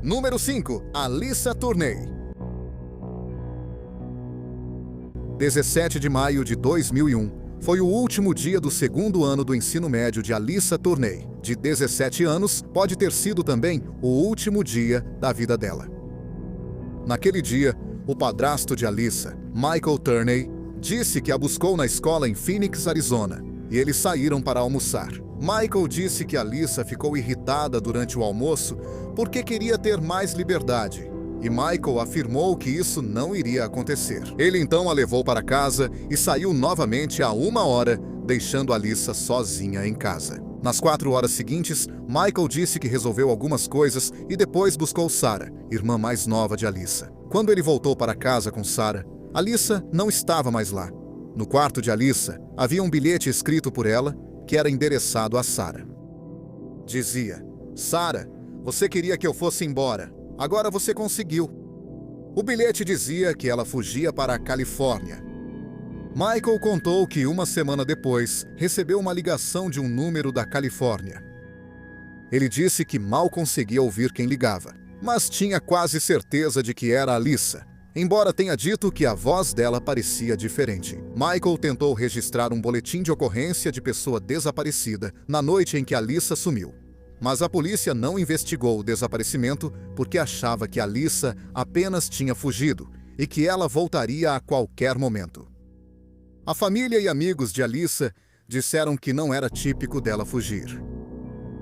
Número 5. Alyssa Turney. 17 de maio de 2001 foi o último dia do segundo ano do ensino médio de Alyssa Turney. De 17 anos, pode ter sido também o último dia da vida dela. Naquele dia, o padrasto de Alyssa, Michael Turney, disse que a buscou na escola em Phoenix, Arizona, e eles saíram para almoçar. Michael disse que Alyssa ficou irritada durante o almoço porque queria ter mais liberdade, e Michael afirmou que isso não iria acontecer. Ele então a levou para casa e saiu novamente a 1 hora, deixando Alyssa sozinha em casa. Nas 4 horas seguintes, Michael disse que resolveu algumas coisas e depois buscou Sarah, irmã mais nova de Alyssa. Quando ele voltou para casa com Sarah, Alyssa não estava mais lá. No quarto de Alyssa, havia um bilhete escrito por ela que era endereçado a Sarah. Dizia: Sarah, você queria que eu fosse embora. Agora você conseguiu. O bilhete dizia que ela fugia para a Califórnia. Michael contou que 1 semana depois recebeu uma ligação de um número da Califórnia. Ele disse que mal conseguia ouvir quem ligava, mas tinha quase certeza de que era Alyssa, embora tenha dito que a voz dela parecia diferente. Michael tentou registrar um boletim de ocorrência de pessoa desaparecida na noite em que Alyssa sumiu. Mas a polícia não investigou o desaparecimento porque achava que Alyssa apenas tinha fugido e que ela voltaria a qualquer momento. A família e amigos de Alyssa disseram que não era típico dela fugir.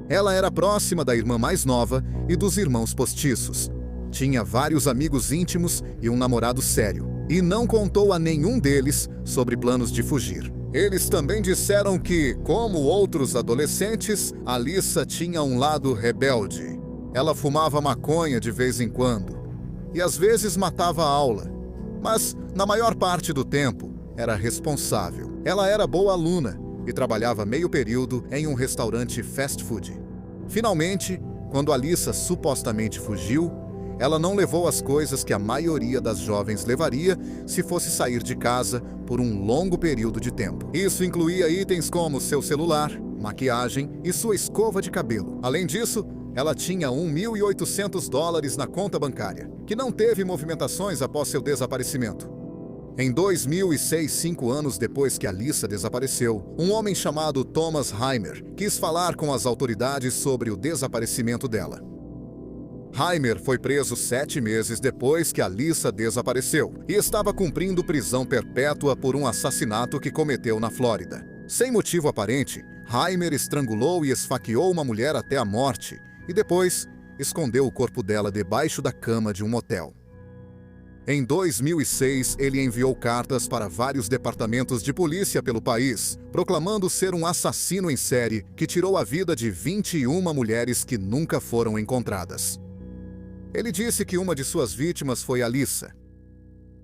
Ela era próxima da irmã mais nova e dos irmãos postiços. Tinha vários amigos íntimos e um namorado sério, e não contou a nenhum deles sobre planos de fugir. Eles também disseram que, como outros adolescentes, Alyssa tinha um lado rebelde. Ela fumava maconha de vez em quando, e às vezes matava a aula. Mas, na maior parte do tempo, era responsável. Ela era boa aluna e trabalhava meio período em um restaurante fast food. Finalmente, quando Alyssa supostamente fugiu, ela não levou as coisas que a maioria das jovens levaria se fosse sair de casa por um longo período de tempo. Isso incluía itens como seu celular, maquiagem e sua escova de cabelo. Além disso, ela tinha $1.800 na conta bancária, que não teve movimentações após seu desaparecimento. Em 2006, 5 anos depois que Alyssa desapareceu, um homem chamado Thomas Heimer quis falar com as autoridades sobre o desaparecimento dela. Heimer foi preso 7 meses depois que Alyssa desapareceu e estava cumprindo prisão perpétua por um assassinato que cometeu na Flórida. Sem motivo aparente, Heimer estrangulou e esfaqueou uma mulher até a morte e depois escondeu o corpo dela debaixo da cama de um motel. Em 2006, ele enviou cartas para vários departamentos de polícia pelo país, proclamando ser um assassino em série que tirou a vida de 21 mulheres que nunca foram encontradas. Ele disse que uma de suas vítimas foi Alyssa.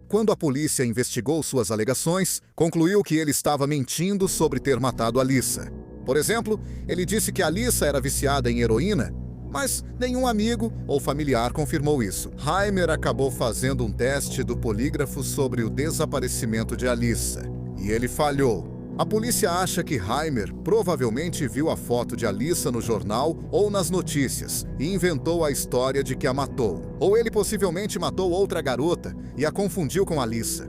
Quando a polícia investigou suas alegações, concluiu que ele estava mentindo sobre ter matado Alyssa. Por exemplo, ele disse que Alyssa era viciada em heroína, mas nenhum amigo ou familiar confirmou isso. Heimer acabou fazendo um teste do polígrafo sobre o desaparecimento de Alyssa, e ele falhou. A polícia acha que Heimer provavelmente viu a foto de Alyssa no jornal ou nas notícias e inventou a história de que a matou. Ou ele possivelmente matou outra garota e a confundiu com Alyssa.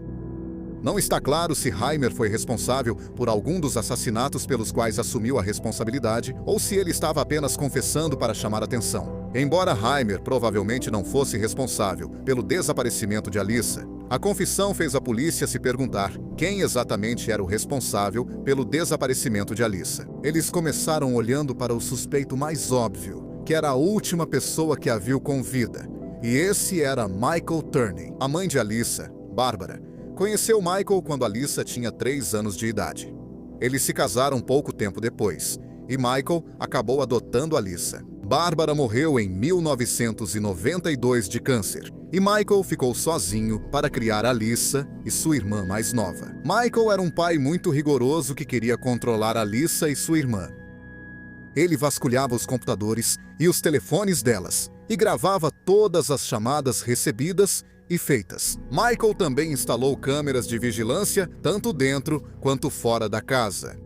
Não está claro se Heimer foi responsável por algum dos assassinatos pelos quais assumiu a responsabilidade ou se ele estava apenas confessando para chamar atenção. Embora Heimer provavelmente não fosse responsável pelo desaparecimento de Alyssa, a confissão fez a polícia se perguntar quem exatamente era o responsável pelo desaparecimento de Alyssa. Eles começaram olhando para o suspeito mais óbvio, que era a última pessoa que a viu com vida, e esse era Michael Turney. A mãe de Alyssa, Bárbara, conheceu Michael quando Alyssa tinha 3 anos de idade. Eles se casaram pouco tempo depois, e Michael acabou adotando Alyssa. Bárbara morreu em 1992 de câncer, e Michael ficou sozinho para criar Alyssa e sua irmã mais nova. Michael era um pai muito rigoroso que queria controlar Alyssa e sua irmã. Ele vasculhava os computadores e os telefones delas, e gravava todas as chamadas recebidas e feitas. Michael também instalou câmeras de vigilância, tanto dentro quanto fora da casa.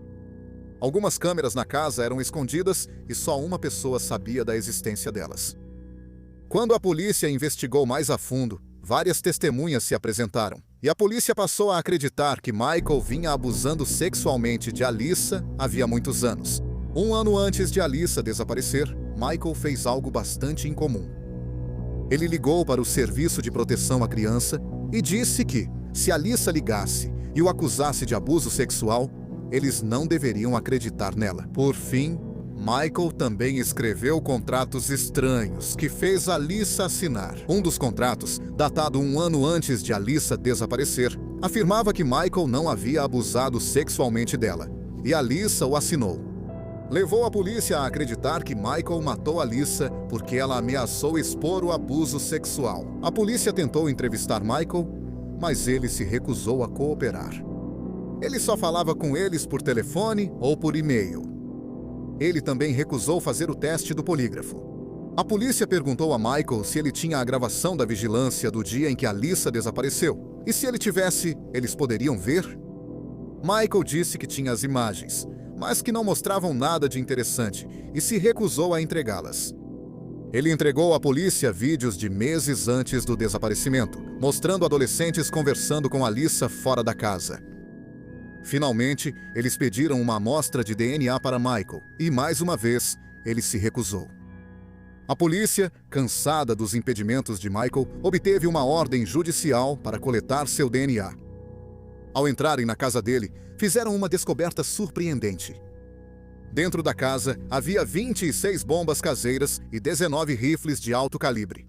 Algumas câmeras na casa eram escondidas e só uma pessoa sabia da existência delas. Quando a polícia investigou mais a fundo, várias testemunhas se apresentaram, e a polícia passou a acreditar que Michael vinha abusando sexualmente de Alyssa havia muitos anos. Um ano antes de Alyssa desaparecer, Michael fez algo bastante incomum. Ele ligou para o Serviço de Proteção à Criança e disse que, se Alyssa ligasse e o acusasse de abuso sexual, eles não deveriam acreditar nela. Por fim, Michael também escreveu contratos estranhos que fez Alyssa assinar. Um dos contratos, datado um ano antes de Alyssa desaparecer, afirmava que Michael não havia abusado sexualmente dela, e Alyssa o assinou. Levou a polícia a acreditar que Michael matou Alyssa porque ela ameaçou expor o abuso sexual. A polícia tentou entrevistar Michael, mas ele se recusou a cooperar. Ele só falava com eles por telefone ou por e-mail. Ele também recusou fazer o teste do polígrafo. A polícia perguntou a Michael se ele tinha a gravação da vigilância do dia em que Alyssa desapareceu. E se ele tivesse, eles poderiam ver? Michael disse que tinha as imagens, mas que não mostravam nada de interessante, e se recusou a entregá-las. Ele entregou à polícia vídeos de meses antes do desaparecimento, mostrando adolescentes conversando com Alyssa fora da casa. Finalmente, eles pediram uma amostra de DNA para Michael, e mais uma vez, ele se recusou. A polícia, cansada dos impedimentos de Michael, obteve uma ordem judicial para coletar seu DNA. Ao entrarem na casa dele, fizeram uma descoberta surpreendente. Dentro da casa, havia 26 bombas caseiras e 19 rifles de alto calibre.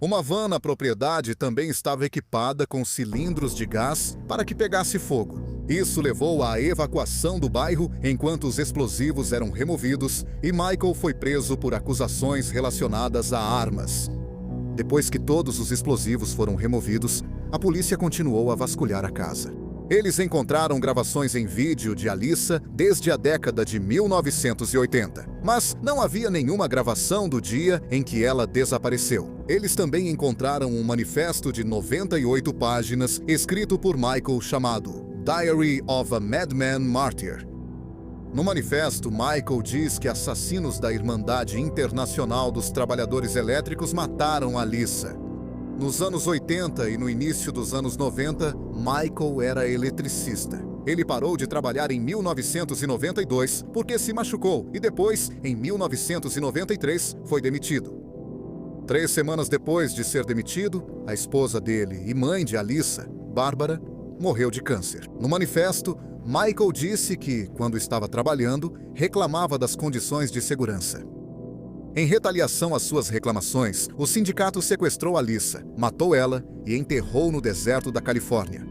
Uma van na propriedade também estava equipada com cilindros de gás para que pegasse fogo. Isso levou à evacuação do bairro enquanto os explosivos eram removidos e Michael foi preso por acusações relacionadas a armas. Depois que todos os explosivos foram removidos, a polícia continuou a vasculhar a casa. Eles encontraram gravações em vídeo de Alyssa desde a década de 1980, mas não havia nenhuma gravação do dia em que ela desapareceu. Eles também encontraram um manifesto de 98 páginas escrito por Michael chamado Diary of a Madman Martyr. No manifesto, Michael diz que assassinos da Irmandade Internacional dos Trabalhadores Elétricos mataram Alyssa. Nos anos 80 e no início dos anos 90, Michael era eletricista. Ele parou de trabalhar em 1992 porque se machucou e depois, em 1993, foi demitido. 3 semanas depois de ser demitido, a esposa dele e mãe de Alyssa, Bárbara, morreu de câncer. No manifesto, Michael disse que, quando estava trabalhando, reclamava das condições de segurança. Em retaliação às suas reclamações, o sindicato sequestrou Alyssa, matou ela e enterrou no deserto da Califórnia.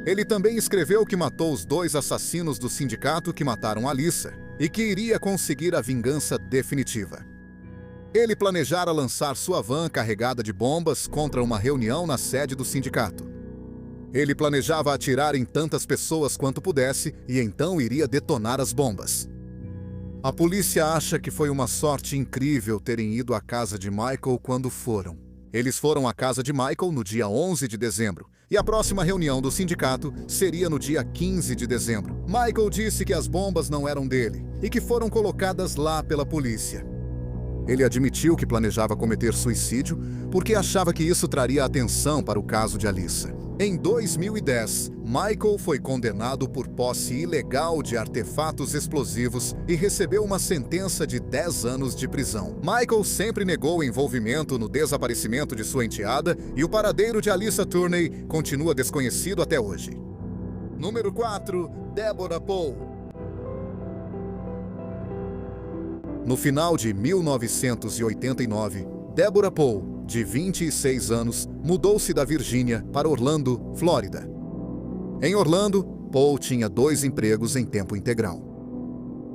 Ele também escreveu que matou os 2 assassinos do sindicato que mataram Alyssa e que iria conseguir a vingança definitiva. Ele planejara lançar sua van carregada de bombas contra uma reunião na sede do sindicato. Ele planejava atirar em tantas pessoas quanto pudesse e então iria detonar as bombas. A polícia acha que foi uma sorte incrível terem ido à casa de Michael quando foram. Eles foram à casa de Michael no dia 11 de dezembro, e a próxima reunião do sindicato seria no dia 15 de dezembro. Michael disse que as bombas não eram dele e que foram colocadas lá pela polícia. Ele admitiu que planejava cometer suicídio porque achava que isso traria atenção para o caso de Alyssa. Em 2010, Michael foi condenado por posse ilegal de artefatos explosivos e recebeu uma sentença de 10 anos de prisão. Michael sempre negou envolvimento no desaparecimento de sua enteada e o paradeiro de Alyssa Turney continua desconhecido até hoje. Número 4. Deborah Poe. No final de 1989, Deborah Poe, de 26 anos, mudou-se da Virgínia para Orlando, Flórida. Em Orlando, Poe tinha 2 empregos em tempo integral.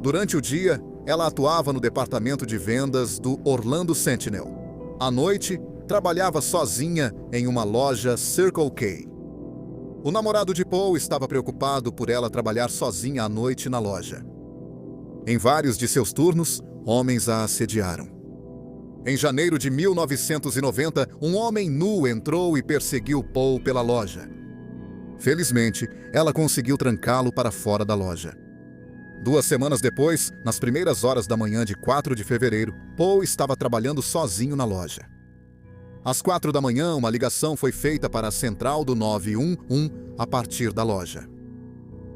Durante o dia, ela atuava no departamento de vendas do Orlando Sentinel. À noite, trabalhava sozinha em uma loja Circle K. O namorado de Poe estava preocupado por ela trabalhar sozinha à noite na loja. Em vários de seus turnos, homens a assediaram. Em janeiro de 1990, um homem nu entrou e perseguiu Poe pela loja. Felizmente, ela conseguiu trancá-lo para fora da loja. 2 semanas depois, nas primeiras horas da manhã de 4 de fevereiro, Paul estava trabalhando sozinho na loja. Às 4 da manhã, uma ligação foi feita para a central do 911 a partir da loja.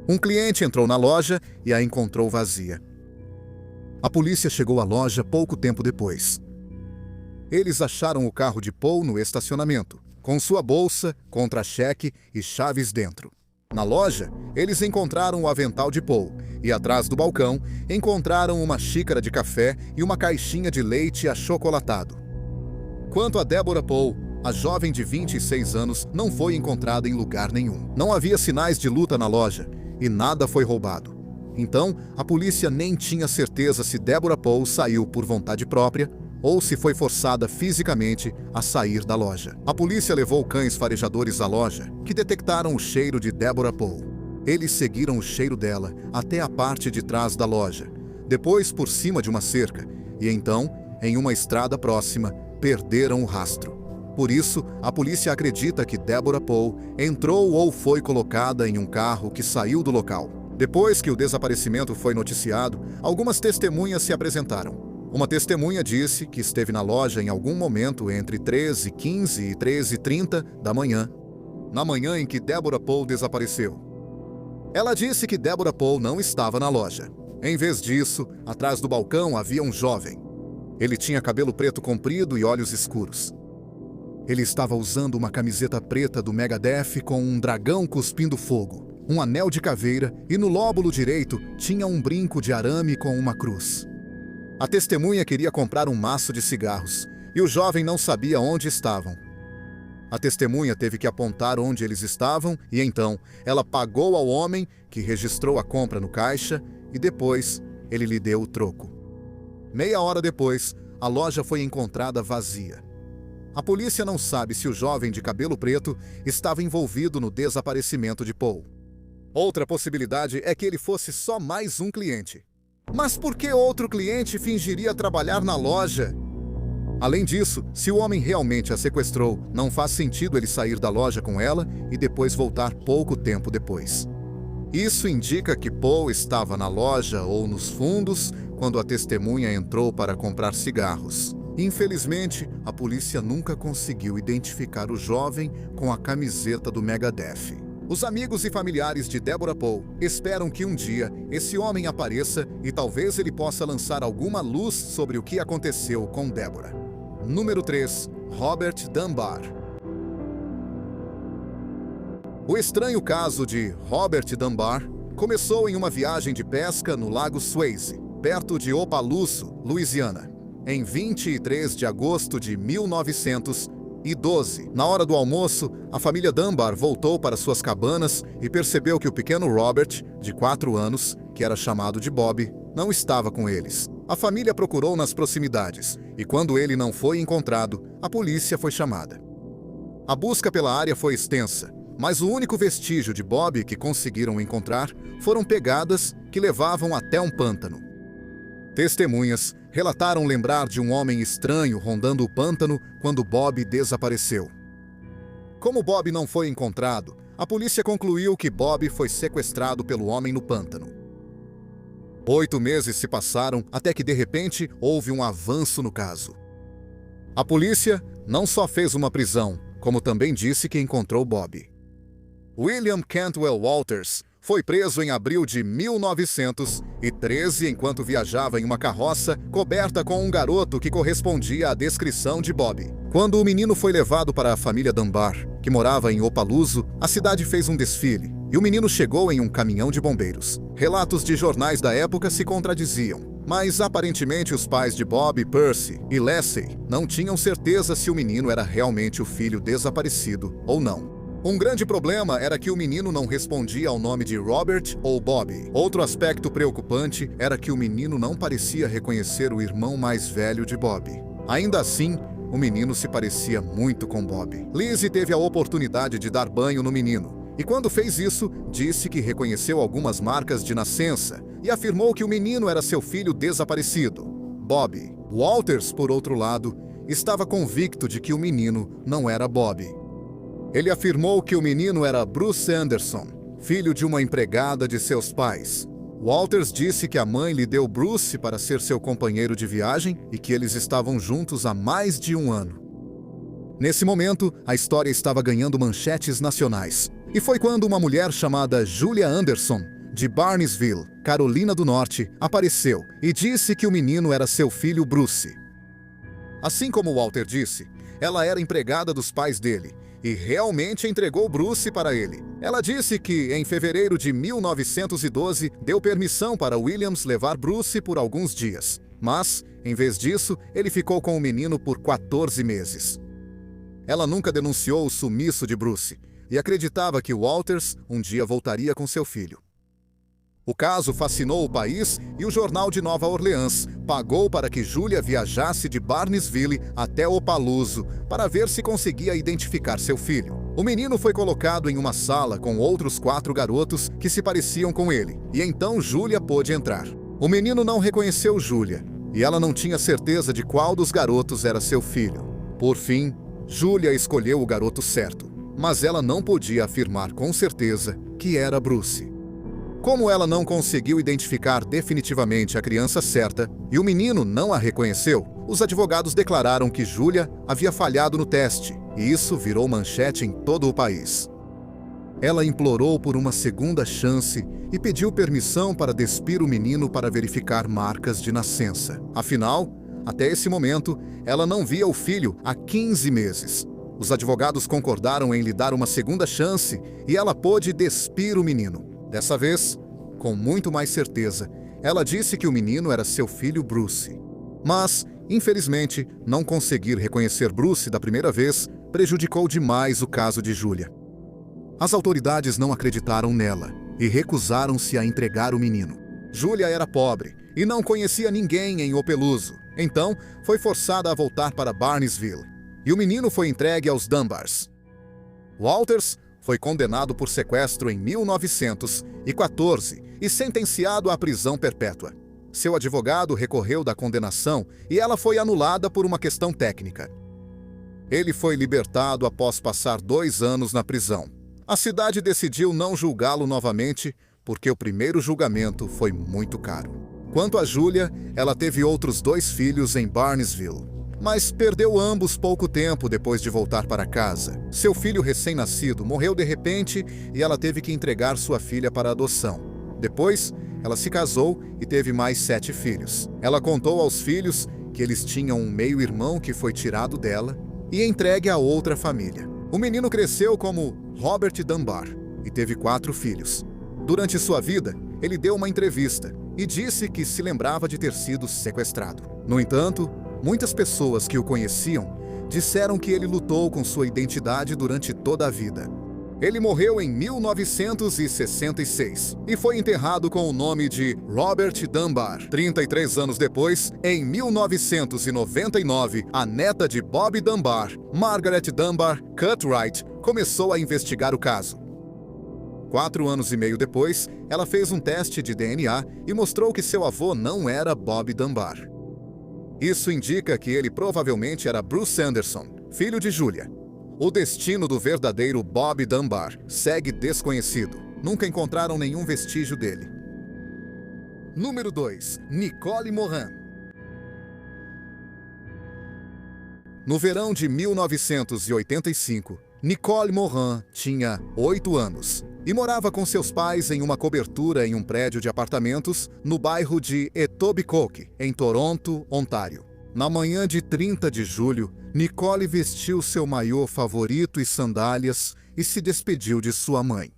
Um cliente entrou na loja e a encontrou vazia. A polícia chegou à loja pouco tempo depois. Eles acharam o carro de Paul no estacionamento, com sua bolsa, contra-cheque e chaves dentro. Na loja, eles encontraram o avental de Paul e, atrás do balcão, encontraram uma xícara de café e uma caixinha de leite achocolatado. Quanto a Deborah Paul, a jovem de 26 anos não foi encontrada em lugar nenhum. Não havia sinais de luta na loja e nada foi roubado. Então, a polícia nem tinha certeza se Deborah Paul saiu por vontade própria ou se foi forçada fisicamente a sair da loja. A polícia levou cães farejadores à loja, que detectaram o cheiro de Deborah Paul. Eles seguiram o cheiro dela até a parte de trás da loja, depois por cima de uma cerca, e então, em uma estrada próxima, perderam o rastro. Por isso, a polícia acredita que Deborah Paul entrou ou foi colocada em um carro que saiu do local. Depois que o desaparecimento foi noticiado, algumas testemunhas se apresentaram. Uma testemunha disse que esteve na loja em algum momento entre 13h15 e 13h30 da manhã, na manhã em que Deborah Paul desapareceu. Ela disse que Deborah Paul não estava na loja. Em vez disso, atrás do balcão havia um jovem. Ele tinha cabelo preto comprido e olhos escuros. Ele estava usando uma camiseta preta do Megadeth com um dragão cuspindo fogo, um anel de caveira e no lóbulo direito tinha um brinco de arame com uma cruz. A testemunha queria comprar um maço de cigarros e o jovem não sabia onde estavam. A testemunha teve que apontar onde eles estavam e então ela pagou ao homem, que registrou a compra no caixa, e depois ele lhe deu o troco. Meia hora depois, a loja foi encontrada vazia. A polícia não sabe se o jovem de cabelo preto estava envolvido no desaparecimento de Paul. Outra possibilidade é que ele fosse só mais um cliente. Mas por que outro cliente fingiria trabalhar na loja? Além disso, se o homem realmente a sequestrou, não faz sentido ele sair da loja com ela e depois voltar pouco tempo depois. Isso indica que Paul estava na loja ou nos fundos quando a testemunha entrou para comprar cigarros. Infelizmente, a polícia nunca conseguiu identificar o jovem com a camiseta do Megadeth. Os amigos e familiares de Deborah Paul esperam que um dia esse homem apareça e talvez ele possa lançar alguma luz sobre o que aconteceu com Deborah. Número 3. Robert Dunbar. O estranho caso de Robert Dunbar começou em uma viagem de pesca no Lago Swayze, perto de Opelousas, Louisiana, em 23 de agosto de 1912. Na hora do almoço, a família Dunbar voltou para suas cabanas e percebeu que o pequeno Robert, de 4 anos, que era chamado de Bob, não estava com eles. A família procurou nas proximidades e quando ele não foi encontrado, a polícia foi chamada. A busca pela área foi extensa, mas o único vestígio de Bob que conseguiram encontrar foram pegadas que levavam até um pântano. Testemunhas relataram lembrar de um homem estranho rondando o pântano quando Bob desapareceu. Como Bob não foi encontrado, a polícia concluiu que Bob foi sequestrado pelo homem no pântano. 8 meses se passaram até que, de repente, houve um avanço no caso. A polícia não só fez uma prisão, como também disse que encontrou Bob. William Cantwell Walters foi preso em abril de 1913 enquanto viajava em uma carroça coberta com um garoto que correspondia à descrição de Bob. Quando o menino foi levado para a família Dunbar, que morava em Opelousas, a cidade fez um desfile e o menino chegou em um caminhão de bombeiros. Relatos de jornais da época se contradiziam, mas aparentemente os pais de Bob, Percy e Leslie não tinham certeza se o menino era realmente o filho desaparecido ou não. Um grande problema era que o menino não respondia ao nome de Robert ou Bob. Outro aspecto preocupante era que o menino não parecia reconhecer o irmão mais velho de Bob. Ainda assim, o menino se parecia muito com Bob. Lizzie teve a oportunidade de dar banho no menino, e quando fez isso, disse que reconheceu algumas marcas de nascença e afirmou que o menino era seu filho desaparecido, Bob. Walters, por outro lado, estava convicto de que o menino não era Bob. Ele afirmou que o menino era Bruce Anderson, filho de uma empregada de seus pais. Walters disse que a mãe lhe deu Bruce para ser seu companheiro de viagem e que eles estavam juntos há mais de um ano. Nesse momento, a história estava ganhando manchetes nacionais. E foi quando uma mulher chamada Julia Anderson, de Barnesville, Carolina do Norte, apareceu e disse que o menino era seu filho Bruce. Assim como Walter disse, ela era empregada dos pais dele e realmente entregou Bruce para ele. Ela disse que, em fevereiro de 1912, deu permissão para Williams levar Bruce por alguns dias. Mas, em vez disso, ele ficou com o menino por 14 meses. Ela nunca denunciou o sumiço de Bruce e acreditava que Walters um dia voltaria com seu filho. O caso fascinou o país e o jornal de Nova Orleans pagou para que Julia viajasse de Barnesville até Opelousas para ver se conseguia identificar seu filho. O menino foi colocado em uma sala com outros 4 garotos que se pareciam com ele, e então Julia pôde entrar. O menino não reconheceu Julia, e ela não tinha certeza de qual dos garotos era seu filho. Por fim, Julia escolheu o garoto certo, mas ela não podia afirmar com certeza que era Bruce. Como ela não conseguiu identificar definitivamente a criança certa e o menino não a reconheceu, os advogados declararam que Julia havia falhado no teste, e isso virou manchete em todo o país. Ela implorou por uma segunda chance e pediu permissão para despir o menino para verificar marcas de nascença. Afinal, até esse momento, ela não via o filho há 15 meses. Os advogados concordaram em lhe dar uma segunda chance e ela pôde despir o menino. Dessa vez, com muito mais certeza, ela disse que o menino era seu filho Bruce. Mas, infelizmente, não conseguir reconhecer Bruce da primeira vez prejudicou demais o caso de Julia. As autoridades não acreditaram nela e recusaram-se a entregar o menino. Julia era pobre e não conhecia ninguém em Opelousas, então foi forçada a voltar para Barnesville, e o menino foi entregue aos Dunbars. Walters foi condenado por sequestro em 1914 e sentenciado à prisão perpétua. Seu advogado recorreu da condenação e ela foi anulada por uma questão técnica. Ele foi libertado após passar 2 anos na prisão. A cidade decidiu não julgá-lo novamente porque o primeiro julgamento foi muito caro. Quanto a Julia, ela teve outros 2 filhos em Barnesville, mas perdeu ambos pouco tempo depois de voltar para casa. Seu filho recém-nascido morreu de repente e ela teve que entregar sua filha para adoção. Depois, ela se casou e teve mais 7 filhos. Ela contou aos filhos que eles tinham um meio-irmão que foi tirado dela e entregue a outra família. O menino cresceu como Robert Dunbar e teve 4 filhos. Durante sua vida, ele deu uma entrevista e disse que se lembrava de ter sido sequestrado. No entanto, muitas pessoas que o conheciam disseram que ele lutou com sua identidade durante toda a vida. Ele morreu em 1966 e foi enterrado com o nome de Robert Dunbar. 33 anos depois, em 1999, a neta de Bob Dunbar, Margaret Dunbar Cutright, começou a investigar o caso. 4 anos e meio depois, ela fez um teste de DNA e mostrou que seu avô não era Bob Dunbar. Isso indica que ele provavelmente era Bruce Anderson, filho de Julia. O destino do verdadeiro Bob Dunbar segue desconhecido. Nunca encontraram nenhum vestígio dele. Número 2. Nicole Moran. No verão de 1985, Nicole Moran tinha 8 anos e morava com seus pais em uma cobertura em um prédio de apartamentos no bairro de Etobicoke, em Toronto, Ontário. Na manhã de 30 de julho, Nicole vestiu seu maiô favorito e sandálias e se despediu de sua mãe.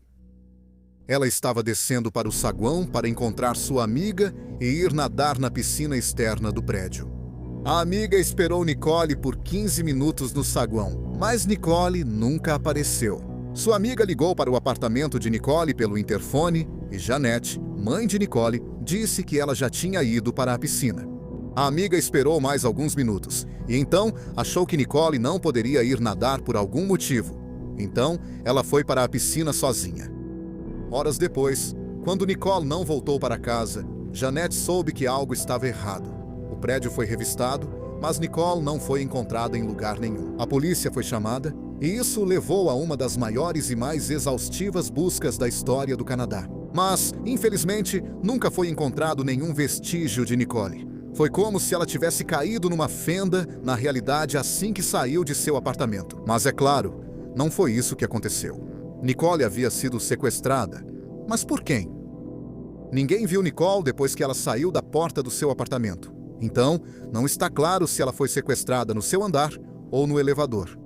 Ela estava descendo para o saguão para encontrar sua amiga e ir nadar na piscina externa do prédio. A amiga esperou Nicole por 15 minutos no saguão, mas Nicole nunca apareceu. Sua amiga ligou para o apartamento de Nicole pelo interfone e Janete, mãe de Nicole, disse que ela já tinha ido para a piscina. A amiga esperou mais alguns minutos e então achou que Nicole não poderia ir nadar por algum motivo. Então, ela foi para a piscina sozinha. Horas depois, quando Nicole não voltou para casa, Janete soube que algo estava errado. O prédio foi revistado, mas Nicole não foi encontrada em lugar nenhum. A polícia foi chamada e isso levou a uma das maiores e mais exaustivas buscas da história do Canadá. Mas, infelizmente, nunca foi encontrado nenhum vestígio de Nicole. Foi como se ela tivesse caído numa fenda, na realidade, assim que saiu de seu apartamento. Mas é claro, não foi isso que aconteceu. Nicole havia sido sequestrada. Mas por quem? Ninguém viu Nicole depois que ela saiu da porta do seu apartamento. Então, não está claro se ela foi sequestrada no seu andar ou no elevador.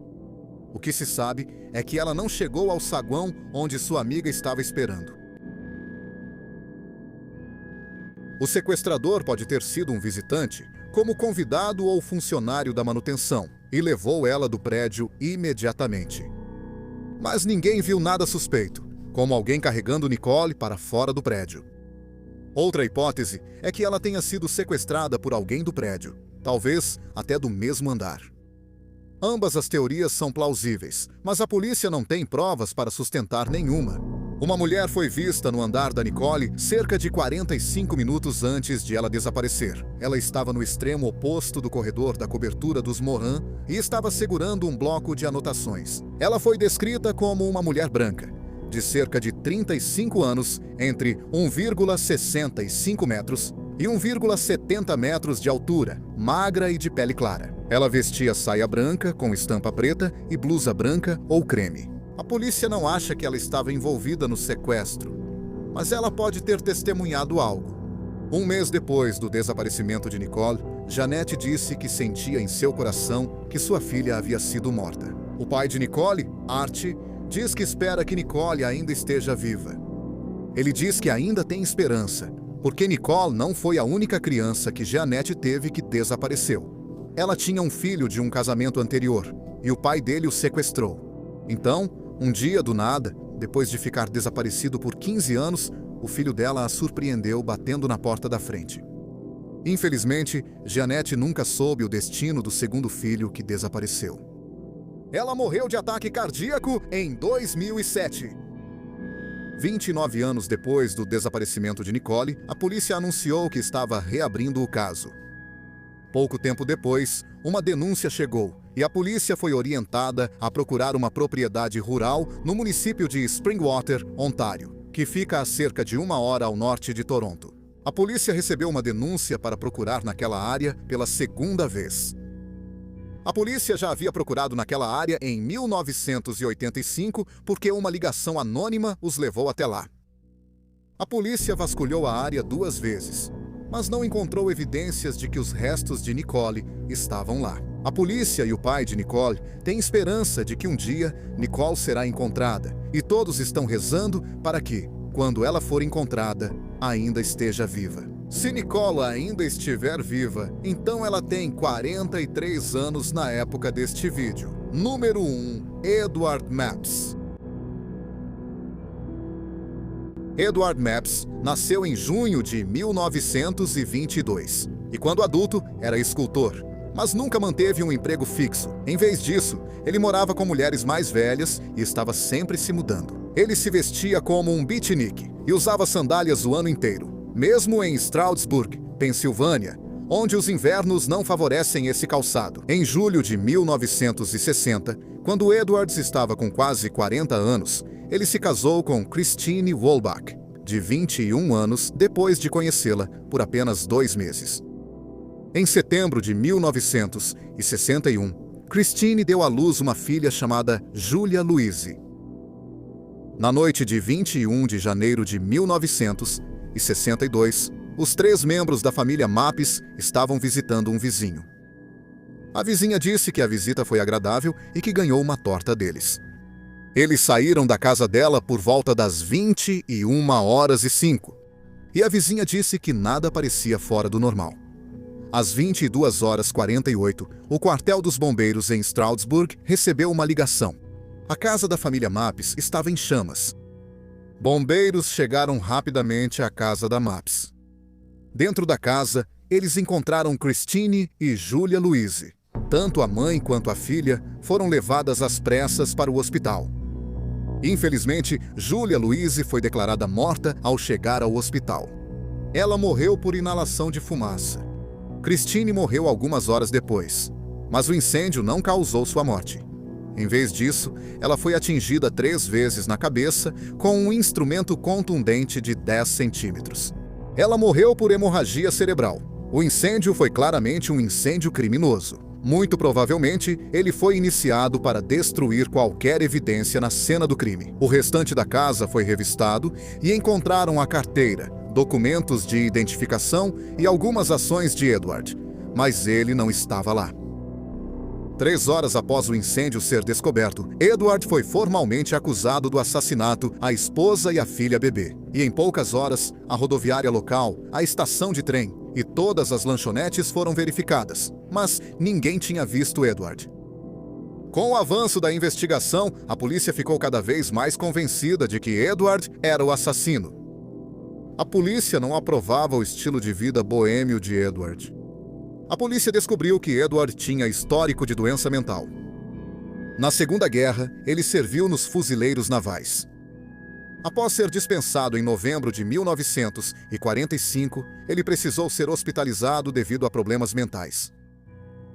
O que se sabe é que ela não chegou ao saguão onde sua amiga estava esperando. O sequestrador pode ter sido um visitante, como convidado ou funcionário da manutenção, e levou ela do prédio imediatamente. Mas ninguém viu nada suspeito, como alguém carregando Nicole para fora do prédio. Outra hipótese é que ela tenha sido sequestrada por alguém do prédio, talvez até do mesmo andar. Ambas as teorias são plausíveis, mas a polícia não tem provas para sustentar nenhuma. Uma mulher foi vista no andar da Nicole cerca de 45 minutos antes de ela desaparecer. Ela estava no extremo oposto do corredor da cobertura dos Morin e estava segurando um bloco de anotações. Ela foi descrita como uma mulher branca, de cerca de 35 anos, entre 1,65 metros e 1,70 metros de altura, magra e de pele clara. Ela vestia saia branca com estampa preta e blusa branca ou creme. A polícia não acha que ela estava envolvida no sequestro, mas ela pode ter testemunhado algo. Um mês depois do desaparecimento de Nicole, Janete disse que sentia em seu coração que sua filha havia sido morta. O pai de Nicole, Art, diz que espera que Nicole ainda esteja viva. Ele diz que ainda tem esperança, porque Nicole não foi a única criança que Janete teve que desapareceu. Ela tinha um filho de um casamento anterior, e o pai dele o sequestrou. Então, um dia, do nada, depois de ficar desaparecido por 15 anos, o filho dela a surpreendeu batendo na porta da frente. Infelizmente, Janete nunca soube o destino do segundo filho que desapareceu. Ela morreu de ataque cardíaco em 2007. 29 anos depois do desaparecimento de Nicole, a polícia anunciou que estava reabrindo o caso. Pouco tempo depois, uma denúncia chegou e a polícia foi orientada a procurar uma propriedade rural no município de Springwater, Ontário, que fica a cerca de 1 hora ao norte de Toronto. A polícia recebeu uma denúncia para procurar naquela área pela segunda vez. A polícia já havia procurado naquela área em 1985 porque uma ligação anônima os levou até lá. A polícia vasculhou a área 2 vezes, mas não encontrou evidências de que os restos de Nicole estavam lá. A polícia e o pai de Nicole têm esperança de que um dia Nicole será encontrada, e todos estão rezando para que, quando ela for encontrada, ainda esteja viva. Se Nicole ainda estiver viva, então ela tem 43 anos na época deste vídeo. Número 1. Edward Mapps. Edward Mapps nasceu em junho de 1922 e, quando adulto, era escultor, mas nunca manteve um emprego fixo. Em vez disso, ele morava com mulheres mais velhas e estava sempre se mudando. Ele se vestia como um beatnik e usava sandálias o ano inteiro, mesmo em Stroudsburg, Pensilvânia, onde os invernos não favorecem esse calçado. Em julho de 1960, quando Edwards estava com quase 40 anos, ele se casou com Christine Wolbach, de 21 anos, depois de conhecê-la por apenas 2 meses. Em setembro de 1961, Christine deu à luz uma filha chamada Julia Louise. Na noite de 21 de janeiro de 1962, os 3 membros da família Mapps estavam visitando um vizinho. A vizinha disse que a visita foi agradável e que ganhou uma torta deles. Eles saíram da casa dela por volta das 21h05, e a vizinha disse que nada parecia fora do normal. Às 22h48, o quartel dos bombeiros em Stroudsburg recebeu uma ligação. A casa da família Mapps estava em chamas. Bombeiros chegaram rapidamente à casa da Mapps. Dentro da casa, eles encontraram Christine e Julia Louise. Tanto a mãe quanto a filha foram levadas às pressas para o hospital. Infelizmente, Julia Louise foi declarada morta ao chegar ao hospital. Ela morreu por inalação de fumaça. Christine morreu algumas horas depois, mas o incêndio não causou sua morte. Em vez disso, ela foi atingida 3 vezes na cabeça com um instrumento contundente de 10 centímetros. Ela morreu por hemorragia cerebral. O incêndio foi claramente um incêndio criminoso. Muito provavelmente, ele foi iniciado para destruir qualquer evidência na cena do crime. O restante da casa foi revistado e encontraram a carteira, documentos de identificação e algumas ações de Edward, mas ele não estava lá. 3 horas após o incêndio ser descoberto, Edward foi formalmente acusado do assassinato à esposa e à filha bebê. E em poucas horas, a rodoviária local, a estação de trem e todas as lanchonetes foram verificadas, mas ninguém tinha visto Edward. Com o avanço da investigação, a polícia ficou cada vez mais convencida de que Edward era o assassino. A polícia não aprovava o estilo de vida boêmio de Edward. A polícia descobriu que Edward tinha histórico de doença mental. Na Segunda Guerra, ele serviu nos fuzileiros navais. Após ser dispensado em novembro de 1945, ele precisou ser hospitalizado devido a problemas mentais.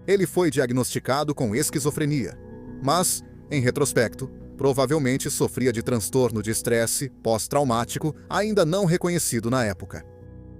Ele foi diagnosticado com esquizofrenia, mas, em retrospecto, provavelmente sofria de transtorno de estresse pós-traumático ainda não reconhecido na época.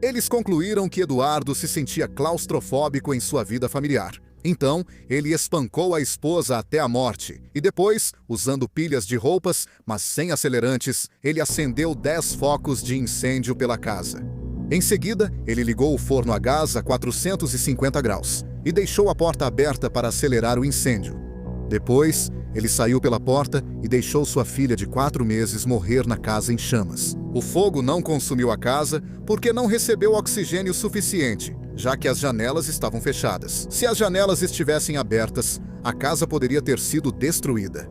Eles concluíram que Eduardo se sentia claustrofóbico em sua vida familiar. Então, ele espancou a esposa até a morte e depois, usando pilhas de roupas, mas sem acelerantes, ele acendeu 10 focos de incêndio pela casa. Em seguida, ele ligou o forno a gás a 450 graus e deixou a porta aberta para acelerar o incêndio. Depois, ele saiu pela porta e deixou sua filha de 4 meses morrer na casa em chamas. O fogo não consumiu a casa porque não recebeu oxigênio suficiente, já que as janelas estavam fechadas. Se as janelas estivessem abertas, a casa poderia ter sido destruída.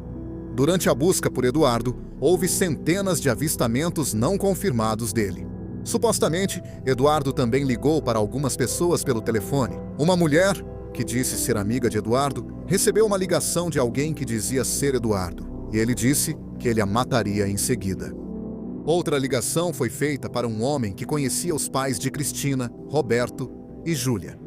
Durante a busca por Eduardo, houve centenas de avistamentos não confirmados dele. Supostamente, Eduardo também ligou para algumas pessoas pelo telefone. Uma mulher, que disse ser amiga de Eduardo, recebeu uma ligação de alguém que dizia ser Eduardo, e ele disse que ele a mataria em seguida. Outra ligação foi feita para um homem que conhecia os pais de Cristina, Roberto e Júlia.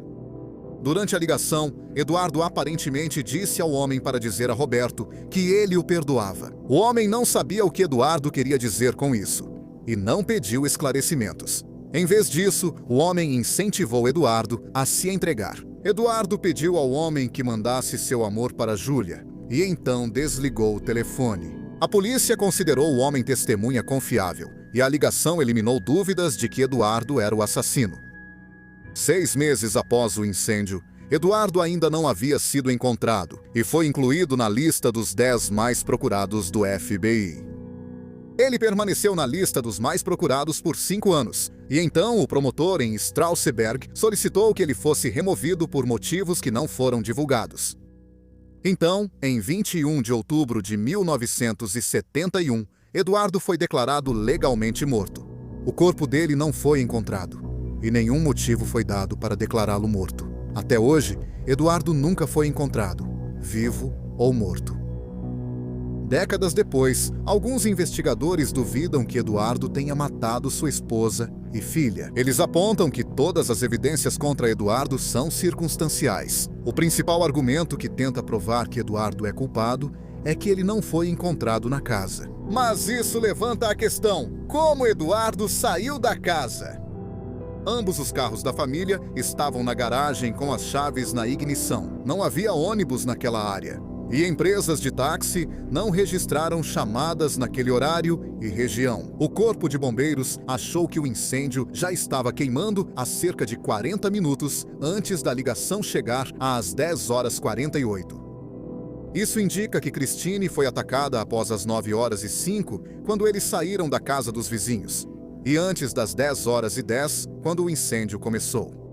Durante a ligação, Eduardo aparentemente disse ao homem para dizer a Roberto que ele o perdoava. O homem não sabia o que Eduardo queria dizer com isso, e não pediu esclarecimentos. Em vez disso, o homem incentivou Eduardo a se entregar. Eduardo pediu ao homem que mandasse seu amor para Júlia, e então desligou o telefone. A polícia considerou o homem testemunha confiável, e a ligação eliminou dúvidas de que Eduardo era o assassino. 6 meses após o incêndio, Eduardo ainda não havia sido encontrado, e foi incluído na lista dos 10 mais procurados do FBI. Ele permaneceu na lista dos mais procurados por 5 anos, e então o promotor em Strausberg solicitou que ele fosse removido por motivos que não foram divulgados. Então, em 21 de outubro de 1971, Eduardo foi declarado legalmente morto. O corpo dele não foi encontrado, e nenhum motivo foi dado para declará-lo morto. Até hoje, Eduardo nunca foi encontrado, vivo ou morto. Décadas depois, alguns investigadores duvidam que Eduardo tenha matado sua esposa e filha. Eles apontam que todas as evidências contra Eduardo são circunstanciais. O principal argumento que tenta provar que Eduardo é culpado é que ele não foi encontrado na casa. Mas isso levanta a questão: como Eduardo saiu da casa? Ambos os carros da família estavam na garagem com as chaves na ignição. Não havia ônibus naquela área. E empresas de táxi não registraram chamadas naquele horário e região. O corpo de bombeiros achou que o incêndio já estava queimando há cerca de 40 minutos antes da ligação chegar às 10h48. Isso indica que Christine foi atacada após as 9h05, quando eles saíram da casa dos vizinhos, e antes das 10h10, quando o incêndio começou.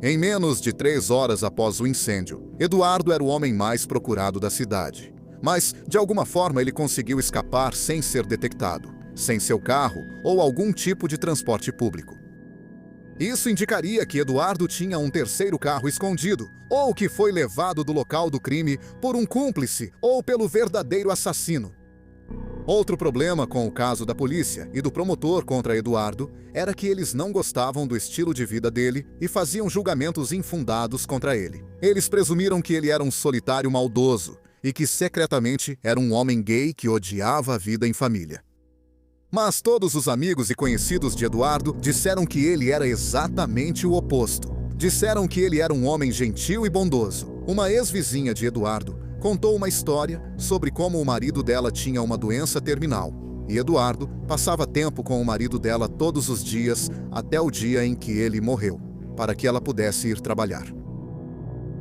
Em menos de 3 horas após o incêndio, Eduardo era o homem mais procurado da cidade. Mas, de alguma forma, ele conseguiu escapar sem ser detectado, sem seu carro ou algum tipo de transporte público. Isso indicaria que Eduardo tinha um terceiro carro escondido, ou que foi levado do local do crime por um cúmplice ou pelo verdadeiro assassino. Outro problema com o caso da polícia e do promotor contra Eduardo era que eles não gostavam do estilo de vida dele e faziam julgamentos infundados contra ele. Eles presumiram que ele era um solitário maldoso e que secretamente era um homem gay que odiava a vida em família. Mas todos os amigos e conhecidos de Eduardo disseram que ele era exatamente o oposto. Disseram que ele era um homem gentil e bondoso. Uma ex-vizinha de Eduardo contou uma história sobre como o marido dela tinha uma doença terminal, e Eduardo passava tempo com o marido dela todos os dias até o dia em que ele morreu, para que ela pudesse ir trabalhar.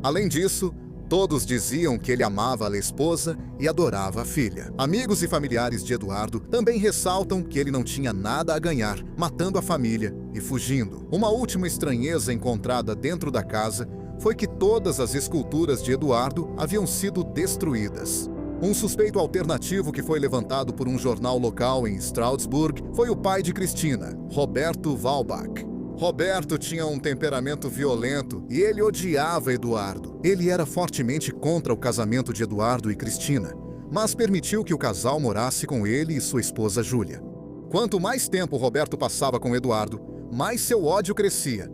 Além disso, todos diziam que ele amava a esposa e adorava a filha. Amigos e familiares de Eduardo também ressaltam que ele não tinha nada a ganhar matando a família e fugindo. Uma última estranheza encontrada dentro da casa foi que todas as esculturas de Eduardo haviam sido destruídas. Um suspeito alternativo que foi levantado por um jornal local em Stroudsburg foi o pai de Cristina, Roberto Walbach. Roberto tinha um temperamento violento e ele odiava Eduardo. Ele era fortemente contra o casamento de Eduardo e Cristina, mas permitiu que o casal morasse com ele e sua esposa Júlia. Quanto mais tempo Roberto passava com Eduardo, mais seu ódio crescia.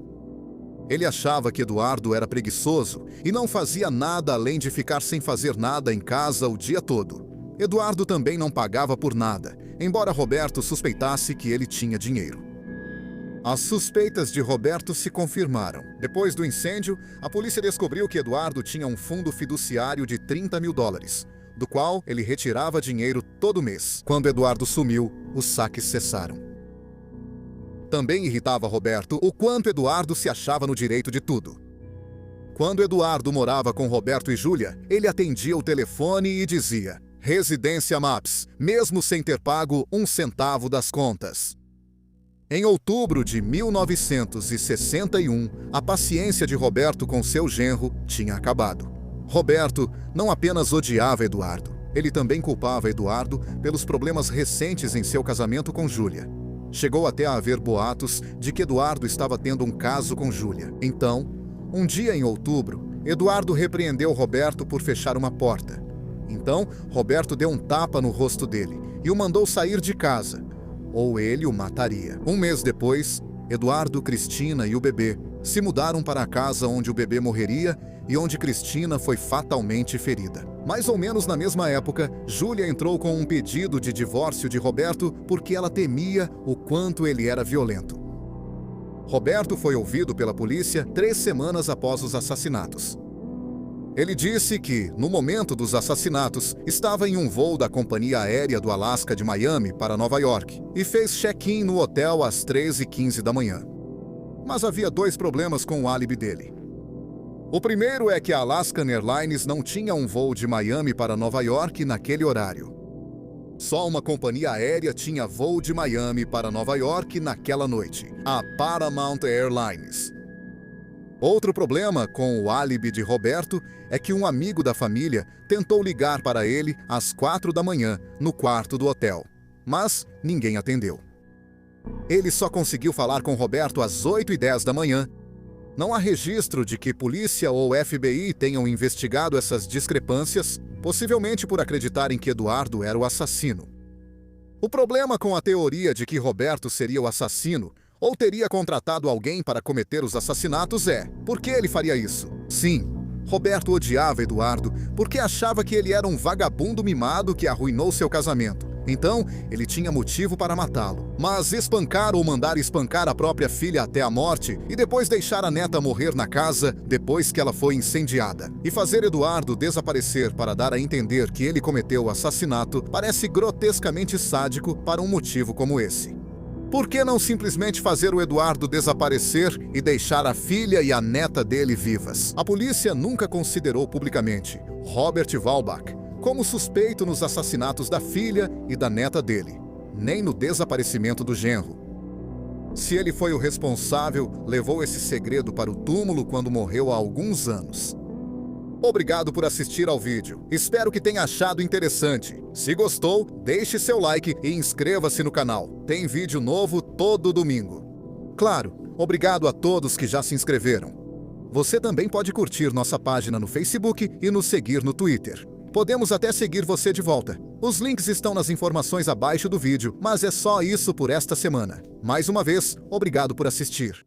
Ele achava que Eduardo era preguiçoso e não fazia nada além de ficar sem fazer nada em casa o dia todo. Eduardo também não pagava por nada, embora Roberto suspeitasse que ele tinha dinheiro. As suspeitas de Roberto se confirmaram. Depois do incêndio, a polícia descobriu que Eduardo tinha um fundo fiduciário de $30 mil, do qual ele retirava dinheiro todo mês. Quando Eduardo sumiu, os saques cessaram. Também irritava Roberto o quanto Eduardo se achava no direito de tudo. Quando Eduardo morava com Roberto e Júlia, ele atendia o telefone e dizia: "Residência Maps", mesmo sem ter pago um centavo das contas. Em outubro de 1961, a paciência de Roberto com seu genro tinha acabado. Roberto não apenas odiava Eduardo, ele também culpava Eduardo pelos problemas recentes em seu casamento com Júlia. Chegou até a haver boatos de que Eduardo estava tendo um caso com Júlia. Então, um dia em outubro, Eduardo repreendeu Roberto por fechar uma porta. Então, Roberto deu um tapa no rosto dele e o mandou sair de casa, ou ele o mataria. Um mês depois, Eduardo, Cristina e o bebê se mudaram para a casa onde o bebê morreria e onde Cristina foi fatalmente ferida. Mais ou menos na mesma época, Júlia entrou com um pedido de divórcio de Roberto porque ela temia o quanto ele era violento. Roberto foi ouvido pela polícia 3 semanas após os assassinatos. Ele disse que, no momento dos assassinatos, estava em um voo da companhia aérea do Alasca de Miami para Nova York e fez check-in no hotel às 3h15 da manhã. Mas havia 2 problemas com o álibi dele. O primeiro é que a Alaska Airlines não tinha um voo de Miami para Nova York naquele horário. Só uma companhia aérea tinha voo de Miami para Nova York naquela noite, a Paramount Airlines. Outro problema com o álibi de Roberto é que um amigo da família tentou ligar para ele às 4 da manhã, no quarto do hotel, mas ninguém atendeu. Ele só conseguiu falar com Roberto às 8h10 da manhã. Não há registro de que polícia ou FBI tenham investigado essas discrepâncias, possivelmente por acreditarem que Eduardo era o assassino. O problema com a teoria de que Roberto seria o assassino ou teria contratado alguém para cometer os assassinatos é: por que ele faria isso? Sim, Roberto odiava Eduardo porque achava que ele era um vagabundo mimado que arruinou seu casamento. Então, ele tinha motivo para matá-lo. Mas espancar ou mandar espancar a própria filha até a morte e depois deixar a neta morrer na casa depois que ela foi incendiada e fazer Eduardo desaparecer para dar a entender que ele cometeu o assassinato parece grotescamente sádico para um motivo como esse. Por que não simplesmente fazer o Eduardo desaparecer e deixar a filha e a neta dele vivas? A polícia nunca considerou publicamente Robert Walbach como suspeito nos assassinatos da filha e da neta dele, nem no desaparecimento do genro. Se ele foi o responsável, levou esse segredo para o túmulo quando morreu há alguns anos. Obrigado por assistir ao vídeo. Espero que tenha achado interessante. Se gostou, deixe seu like e inscreva-se no canal. Tem vídeo novo todo domingo. Claro, obrigado a todos que já se inscreveram. Você também pode curtir nossa página no Facebook e nos seguir no Twitter. Podemos até seguir você de volta. Os links estão nas informações abaixo do vídeo, mas é só isso por esta semana. Mais uma vez, obrigado por assistir.